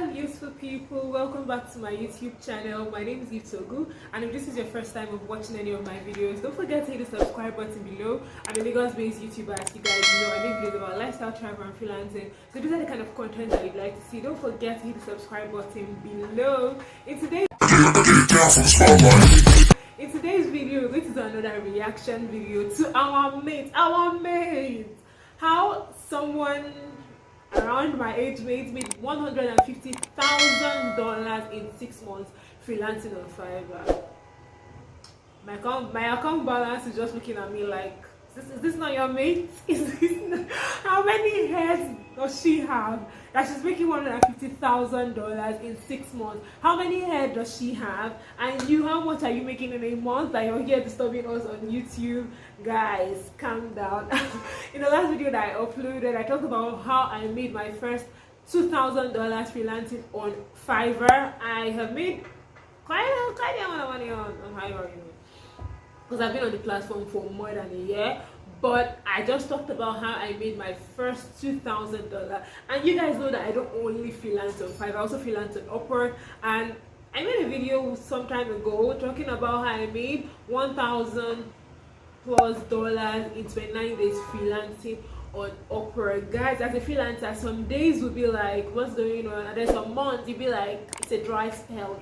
Hello useful people, welcome back to my YouTube channel. My name is Itogu, and if this is your first time of watching any of my videos, don't forget to hit the subscribe button below. I'm a Lagos-based YouTuber, as you guys know. I make videos about lifestyle, travel and freelancing, so if these are the kind of content that you'd like to see, don't forget to hit the subscribe button below. In today's video, we're going to do another reaction video to our mate, how someone around my age mate made $150,000 in 6 months freelancing on Fiverr. My account balance is just looking at me like, is this not your mate? How many heads does she have that she's making $150,000 in 6 months? How many heads does she have? And you, how much are you making in a month that you're here disturbing us on YouTube? Guys, calm down. In the last video that I uploaded, I talked about how I made my first $2,000 freelancing on Fiverr. I have made quite a lot of money on Fiverr, because I've been on the platform for more than a year. But I just talked about how I made my first $2,000, and you guys know that I don't only freelance on Fiverr, I also freelance on Upwork. And I made a video some time ago talking about how I made $1,000+ in 29 days freelancing on Upwork. Guys, as a freelancer, some days will be like, what's going on? And then some months you'll be like, it's a dry spell,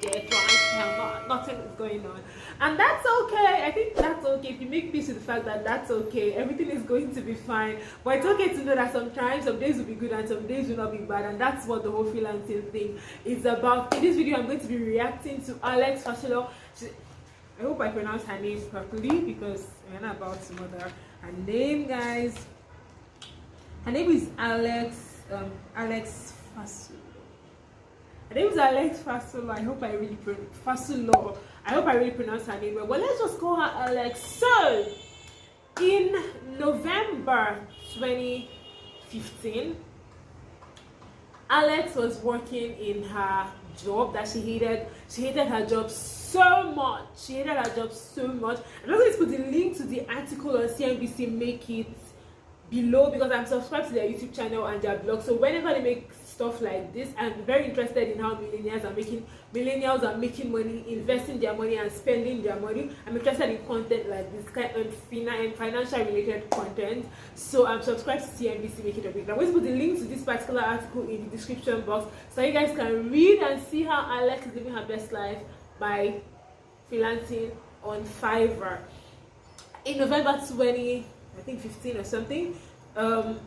nothing is going on. And that's okay. I think that's okay. If you make peace with the fact that that's okay, everything is going to be fine. But it's okay to know that sometimes some days will be good and some days will not be bad, and that's what the whole freelancing thing is about. In this video, I'm going to be reacting to Alex Fasolo. I hope I pronounce her name properly, because we're not about to murder her name, guys. Her name is Alex Fasolo. Her name is Alex Fasolo. I hope I really pronounce her name well. But let's just call her Alex. So, in November 2015, Alex was working in her job that she hated. She hated her job so much. I'm not going to put the link to the article on CNBC Make It below, because I'm subscribed to their YouTube channel and their blog. So whenever they make stuff like this, I'm very interested in how millennials are making money, investing their money and spending their money. I'm interested in content like this kind of financial related content. So I'm subscribed to CNBC Make It a Big. I'm going to put the link to this particular article in the description box so you guys can read and see how Alex is living her best life by freelancing on Fiverr. In November 2015 or something, that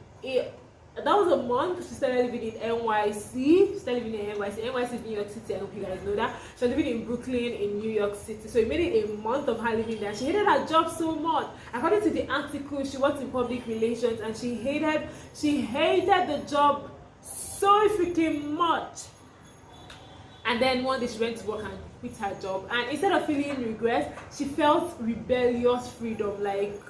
was a month she started living in NYC. NYC is New York City. I hope you guys know that. She was living in Brooklyn in New York City. So it made it a month of her living there. She hated her job so much. According to the article, she worked in public relations and she hated the job so freaking much. And then one day she went to work and quit her job. And instead of feeling regret, she felt rebellious freedom, like,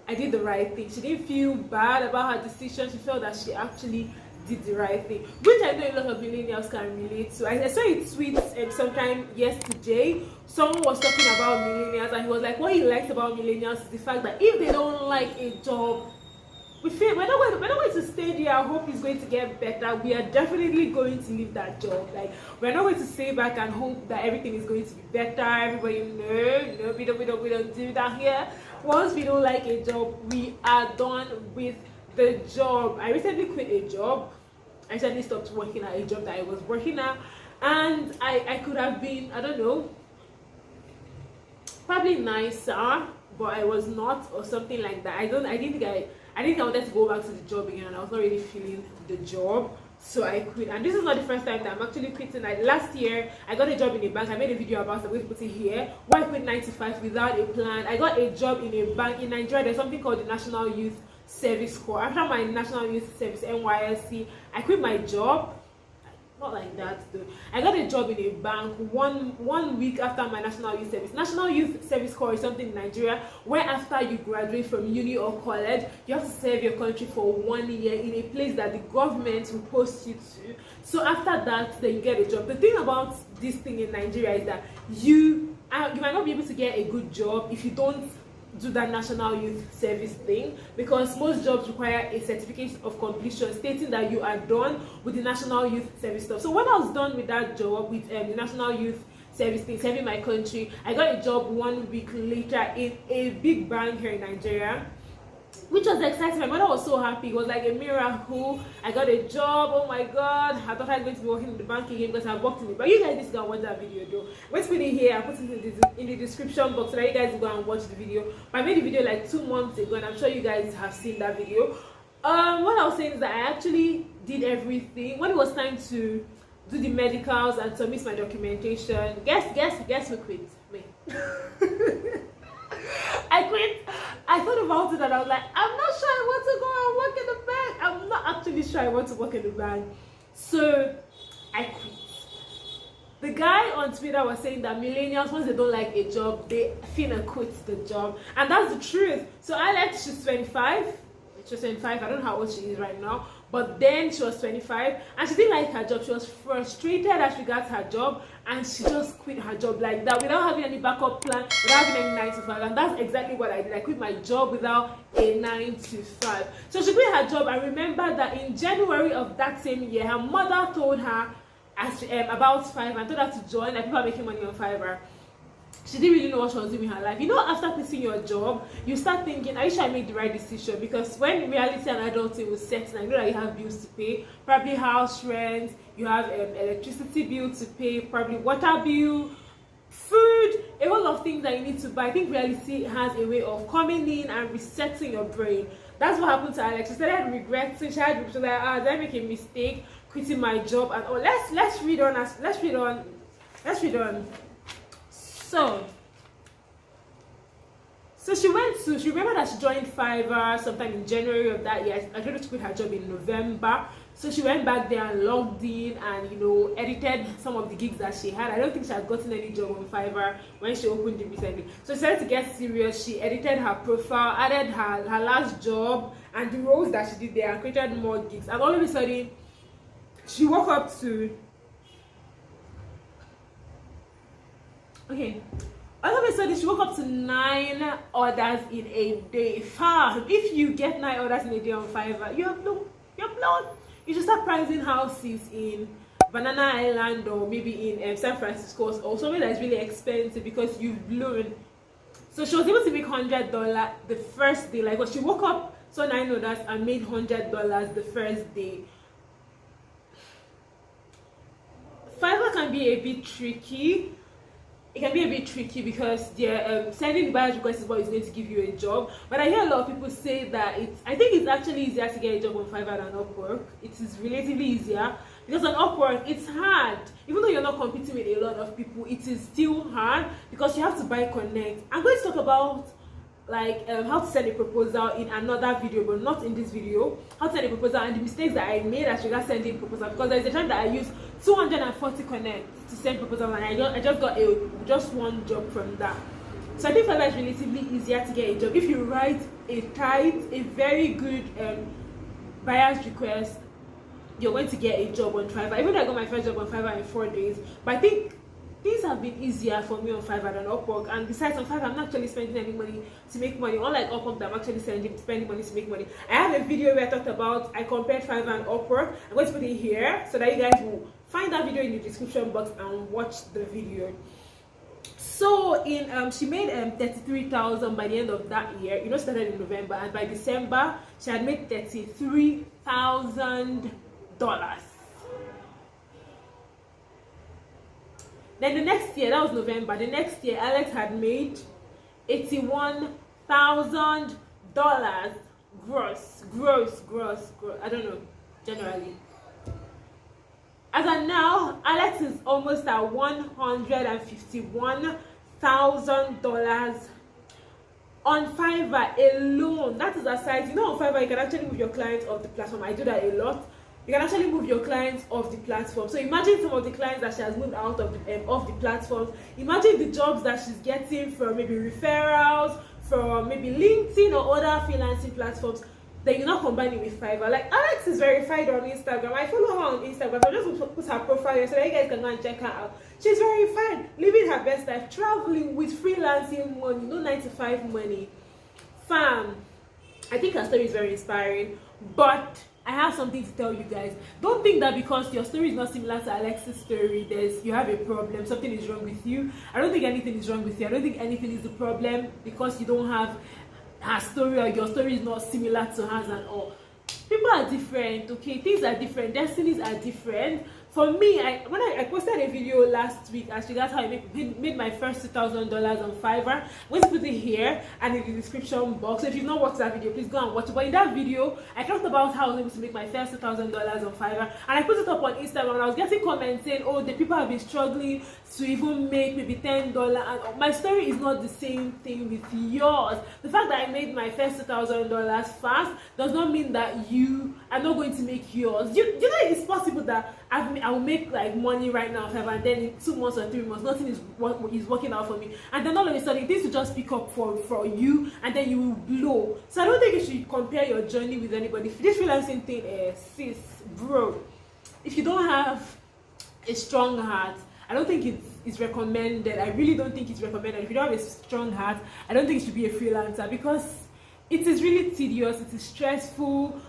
I did the right thing. She didn't feel bad about her decision. She felt that she actually did the right thing, which I know a lot of millennials can relate to. I saw a tweet sometime yesterday. Someone was talking about millennials, and he was like, what he likes about millennials is the fact that if they don't like a job, we're not going to stay there. I hope it's going to get better. We are definitely going to leave that job. Like, we're not going to stay back and hope that everything is going to be better. Everybody, no, we don't do that here. Once we don't like a job, we are done with the job. I recently quit a job. I recently stopped working at a job that I was working at, and I could have been, I don't know, probably nicer, but I was not, or something like that. I didn't think I wanted to go back to the job again, and I was not really feeling the job, so I quit. And this is not the first time that I'm actually quitting. Like, last year, I got a job in a bank. I made a video about it. I'm going to put it here. Why I quit 9 to 5 without a plan. I got a job in a bank in Nigeria. There's something called the National Youth Service Corps. After my National Youth Service, NYSC, I quit my job. Not like that though. I got a job in a bank one week after my National Youth Service. National Youth Service Corps is something in Nigeria where after you graduate from uni or college, you have to serve your country for 1 year in a place that the government will post you to. So after that, then you get a job. The thing about this thing in Nigeria is that you might not be able to get a good job if you don't do that national youth service thing, because most jobs require a certificate of completion stating that you are done with the national youth service stuff. So when I was done with that job, with the national youth service thing, serving my country, I got a job 1 week later in a big bank here in Nigeria, which was exciting. My mother was so happy. It was like a miracle. I got a job. Oh my god, I thought I was going to be working in the bank again because I worked in it. But you guys need to go and watch that video though. Let's put it here. I put it in the description box so that you guys go and watch the video. But I made the video like 2 months ago, and I'm sure you guys have seen that video. What I was saying is that I actually did everything. When it was time to do the medicals and submit my documentation, guess who quit? Me. I quit. I thought about it and I was like, I'm not sure I want to go and work in the bank. I'm not actually sure I want to work in the bank. So I quit. The guy on Twitter was saying that millennials, once they don't like a job, they finna quit the job. And that's the truth. So Alex, she's 25. She was 25. I don't know how old she is right now. But then she was 25 and she didn't like her job. She was frustrated as regards her job, and she just quit her job like that without having any backup plan, without having any 9 to 5. And that's exactly what I did. I quit my job without a 9 to 5. So she quit her job. I remember that in January of that same year, her mother told her about Fiverr and told her to join. Like, people are making money on Fiverr. She didn't really know what she was doing in her life. You know, after quitting your job, you start thinking, are you sure I made the right decision? Because when reality and adulting will set in, I know that you have bills to pay, probably house rent, you have electricity bill to pay, probably water bill, food, a whole lot of things that you need to buy. I think reality has a way of coming in and resetting your brain. That's what happened to Alex. She started regretting. She was like, did I make a mistake quitting my job? And let's read on. So she remember that she joined Fiverr sometime in January of that year. I told her to quit her job in November. So she went back there and logged in and, you know, edited some of the gigs that she had. I don't think she had gotten any job on Fiverr when she opened it recently. So she started to get serious. She edited her profile, added her last job and the roles that she did there, and created more gigs. And all of a sudden, she woke up to... All of a sudden, she woke up to 9 orders in a day. Far. If you get 9 orders in a day on Fiverr, you're blown. You should start pricing houses in Banana Island or maybe in San Francisco or somewhere that's really expensive, because you've blown. So she was able to make $100 the first day. Like, she woke up, saw 9 orders and made $100 the first day. Fiverr can be a bit tricky. It can be a bit tricky because they're sending the buyer's request is what is going to give you a job. But I hear a lot of people say that I think it's actually easier to get a job on Fiverr than Upwork. It is relatively easier because on Upwork it's hard. Even though you're not competing with a lot of people, it is still hard because you have to buy connect. I'm going to talk about like how to send a proposal in another video, but not in this video. How to send a proposal and the mistakes that I made as regards sending proposal, because there's a time that I used 240 connect to send proposal and I just got just one job from that. So I think Fiverr is relatively easier to get a job if you write a very good buyer's request. You're going to get a job on Fiverr. Even though I got my first job on Fiverr in 4 days, but I think things have been easier for me on Fiverr than Upwork. And besides, on Fiverr, I'm not actually spending any money to make money. Unlike Upwork, I'm actually spending money to make money. I have a video where I talked about, I compared Fiverr and Upwork. I'm going to put it here so that you guys will find that video in the description box and watch the video. So she made 33,000 by the end of that year. You know, started in November, and by December she had made $33,000. Then the next year, that was November, the next year Alex had made $81,000 gross. I don't know, generally. As of now, Alex is almost at $151,000 on Fiverr alone. That is aside. You know, on Fiverr you can actually move your clients off the platform. I do that a lot. You can actually move your clients off the platform. So imagine some of the clients that she has moved out of the platforms. Imagine the jobs that she's getting from maybe referrals, from maybe LinkedIn or other freelancing platforms. Then you're not combining with Fiverr. Like, Alex is verified on Instagram. I follow her on Instagram. I just put her profile here so that you guys can go and check her out. She's verified, living her best life, traveling with freelancing money, no 9 to 5 money. Fam, I think her story is very inspiring, but I have something to tell you guys. Don't think that because your story is not similar to Alex's story, you have a problem, something is wrong with you. I don't think anything is wrong with you. I don't think anything is the problem because you don't have her story or your story is not similar to hers and all. People are different, okay? Things are different, destinies are different. For me, when I posted a video last week as regards how I made my first $2,000 on Fiverr. I'm going to put it here and in the description box. So if you've not watched that video, please go and watch it. But in that video, I talked about how I was able to make my first $2,000 on Fiverr, and I put it up on Instagram, and I was getting comments saying, oh, the people have been struggling to even make maybe $10, and my story is not the same thing with yours. The fact that I made my first $2,000 fast does not mean that you are not going to make yours. You know it's possible that I will make like money right now, and then in 2 months or 3 months, nothing is working out for me, and then all of a sudden things will just pick up for you, and then you will blow. So I don't think you should compare your journey with anybody. This freelancing thing, sis, bro, if you don't have a strong heart, I don't think it's recommended. I really don't think it's recommended. If you don't have a strong heart, I don't think you should be a freelancer because it is really tedious, it is stressful.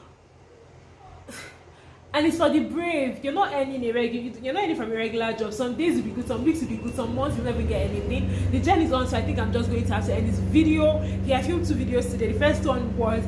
And it's for the brave. You're not earning from a regular job. Some days will be good, some weeks will be good, some months you'll never get anything. The journey is on, so I think I'm just going to have to end this video. Here, I filmed 2 videos today. The first one was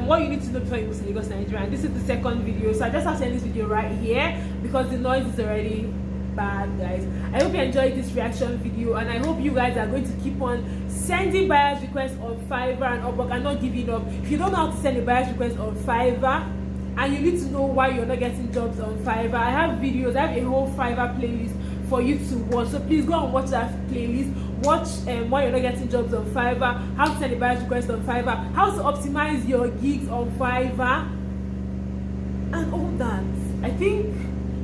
what you need to know before you move to Lagos, Nigeria. And this is the second video. So I just have to end this video right here because the noise is already bad, guys. I hope you enjoyed this reaction video, and I hope you guys are going to keep on sending buyer's requests on Fiverr and Upwork and not giving up. If you don't know how to send a buyer's request on Fiverr, and you need to know why you're not getting jobs on Fiverr, I have videos, I have a whole Fiverr playlist for you to watch. So please go and watch that playlist. Watch why you're not getting jobs on Fiverr, how to send a buyer's request on Fiverr, how to optimize your gigs on Fiverr, and all that. I think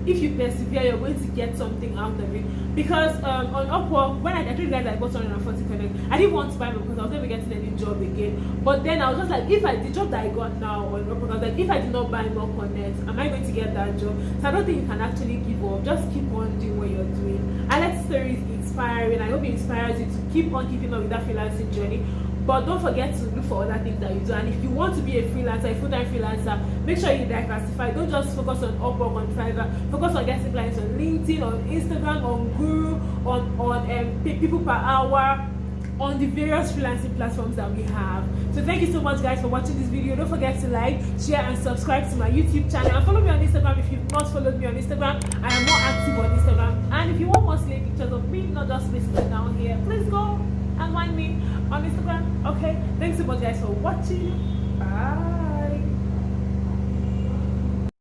if you persevere, you're going to get something out of it. Because on Upwork, when I told you guys I bought 140 connect, I didn't want to buy them because I was never getting any job again. But then I was just like, the job that I got now on Upwork, I was like, if I did not buy more connects, am I going to get that job? So I don't think you can actually give up. Just keep on doing what you're doing. Alex's story is inspiring. I hope it inspires you to keep on keeping up with that freelancing journey. But don't forget to look for other things that you do. And if you want to be a freelancer, a full-time freelancer, make sure you diversify. Don't just focus on Upwork, on Fiverr. Focus on getting clients on LinkedIn, on Instagram, on Guru, on people per hour, on the various freelancing platforms that we have. So thank you so much, guys, for watching this video. Don't forget to like, share, and subscribe to my YouTube channel. And follow me on Instagram if you've not followed me on Instagram. I am more active on Instagram. And if you want more slave pictures of me, not just wasted down here, please go and find me on Instagram. Okay, thanks so much, guys, for watching. Bye.